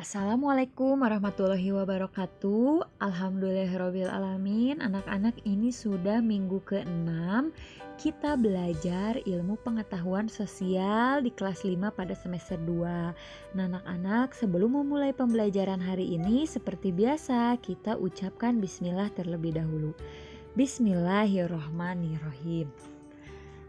Assalamualaikum warahmatullahi wabarakatuh. Alhamdulillahirabbil alamin. Anak-anak, ini sudah minggu ke-6 kita belajar ilmu pengetahuan sosial di kelas 5 pada semester 2. Nah, anak-anak, sebelum memulai pembelajaran hari ini seperti biasa kita ucapkan bismillah terlebih dahulu. Bismillahirrohmanirrohim.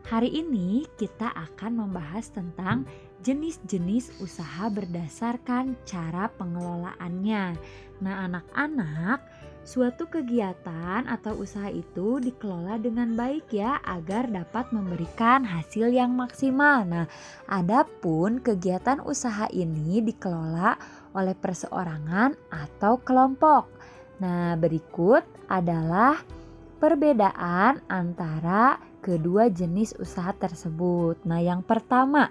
Hari ini kita akan membahas tentang jenis-jenis usaha berdasarkan cara pengelolaannya. Nah, anak-anak, suatu kegiatan atau usaha itu dikelola dengan baik ya agar dapat memberikan hasil yang maksimal. Nah, adapun kegiatan usaha ini dikelola oleh perseorangan atau kelompok. Nah, berikut adalah perbedaan antara kedua jenis usaha tersebut. Nah, yang pertama,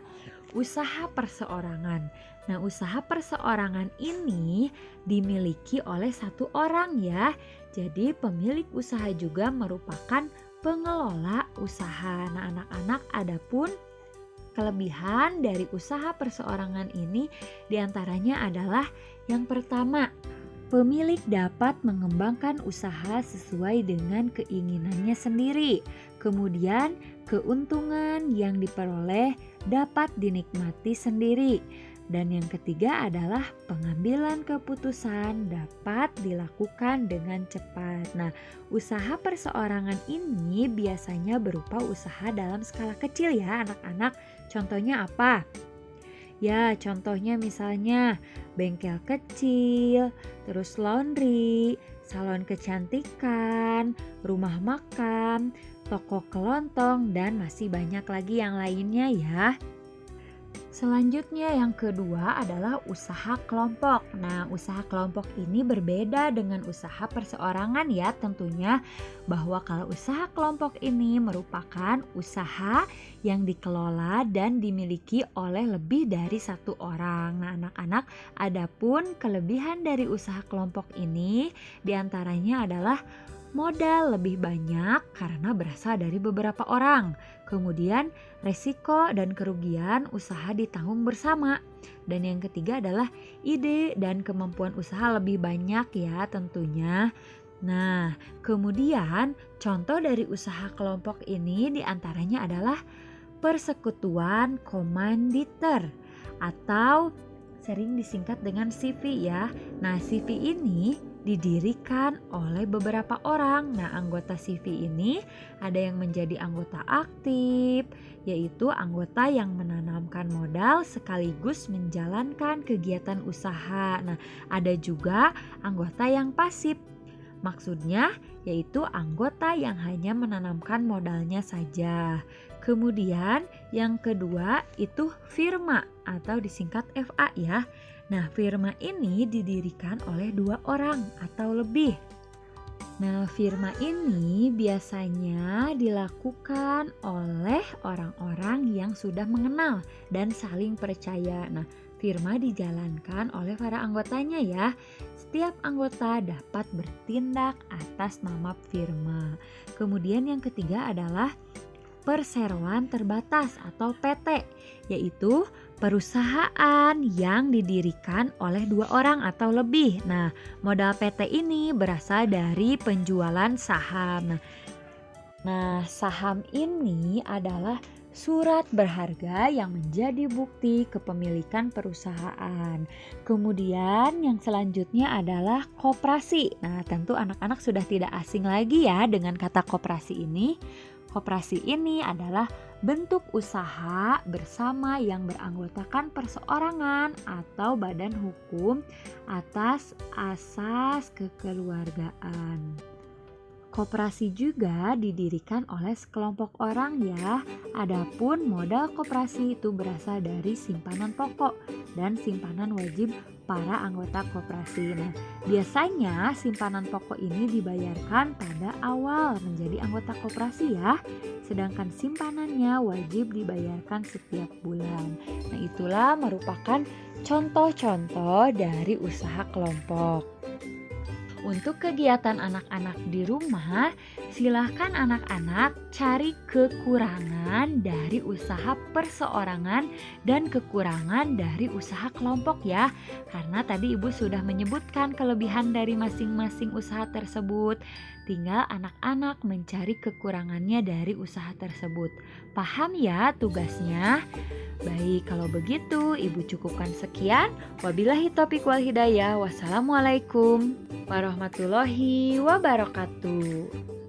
usaha perseorangan. Nah, usaha perseorangan ini dimiliki oleh satu orang ya. Jadi, pemilik usaha juga merupakan pengelola usaha. Nah, anak-anak, adapun kelebihan dari usaha perseorangan ini diantaranya adalah yang pertama, pemilik dapat mengembangkan usaha sesuai dengan keinginannya sendiri. Kemudian, keuntungan yang diperoleh dapat dinikmati sendiri. Dan yang ketiga adalah pengambilan keputusan dapat dilakukan dengan cepat. Nah, usaha perseorangan ini biasanya berupa usaha dalam skala kecil ya anak-anak. Contohnya apa? Ya, contohnya misalnya bengkel kecil, terus laundry, salon kecantikan, rumah makan, toko kelontong, dan masih banyak lagi yang lainnya ya. Selanjutnya yang kedua adalah usaha kelompok. Nah, usaha kelompok ini berbeda dengan usaha perseorangan ya tentunya, bahwa kalau usaha kelompok ini merupakan usaha yang dikelola dan dimiliki oleh lebih dari satu orang. Nah, anak-anak, adapun kelebihan dari usaha kelompok ini diantaranya adalah modal lebih banyak karena berasal dari beberapa orang. Kemudian resiko dan kerugian usaha ditanggung bersama. Dan yang ketiga adalah ide dan kemampuan usaha lebih banyak ya tentunya. Nah, kemudian contoh dari usaha kelompok ini diantaranya adalah persekutuan komanditer atau sering disingkat dengan CV ya. Nah, CV ini didirikan oleh beberapa orang. Nah, anggota CV ini ada yang menjadi anggota aktif, yaitu anggota yang menanamkan modal sekaligus menjalankan kegiatan usaha. Nah, ada juga anggota yang pasif. Maksudnya yaitu anggota yang hanya menanamkan modalnya saja. Kemudian yang kedua itu firma atau disingkat FA ya. Nah, firma ini didirikan oleh 2 orang atau lebih. Nah, firma ini biasanya dilakukan oleh orang-orang yang sudah mengenal dan saling percaya. Nah, firma dijalankan oleh para anggotanya ya. Setiap anggota dapat bertindak atas nama firma. Kemudian yang ketiga adalah perseroan terbatas atau PT, yaitu perusahaan yang didirikan oleh 2 orang atau lebih. Nah, modal PT ini berasal dari penjualan saham. Nah, saham ini adalah surat berharga yang menjadi bukti kepemilikan perusahaan. Kemudian yang selanjutnya adalah koperasi. Nah, tentu anak-anak sudah tidak asing lagi ya dengan kata koperasi ini. Koperasi ini adalah bentuk usaha bersama yang beranggotakan perseorangan atau badan hukum atas asas kekeluargaan. Koperasi juga didirikan oleh sekelompok orang ya. Adapun modal koperasi itu berasal dari simpanan pokok dan simpanan wajib para anggota koperasi. Nah, biasanya simpanan pokok ini dibayarkan pada awal menjadi anggota koperasi ya. Sedangkan simpanannya wajib dibayarkan setiap bulan. Nah, itulah merupakan contoh-contoh dari usaha kelompok. Untuk kegiatan anak-anak di rumah, silahkan anak-anak cari kekurangan dari usaha perseorangan dan kekurangan dari usaha kelompok ya. Karena tadi Ibu sudah menyebutkan kelebihan dari masing-masing usaha tersebut. Tinggal anak-anak mencari kekurangannya dari usaha tersebut. Paham ya tugasnya? Baik, kalau begitu Ibu cukupkan sekian. Wabillahi taufiq wal hidayah. Wassalamualaikum warahmatullahi wabarakatuh.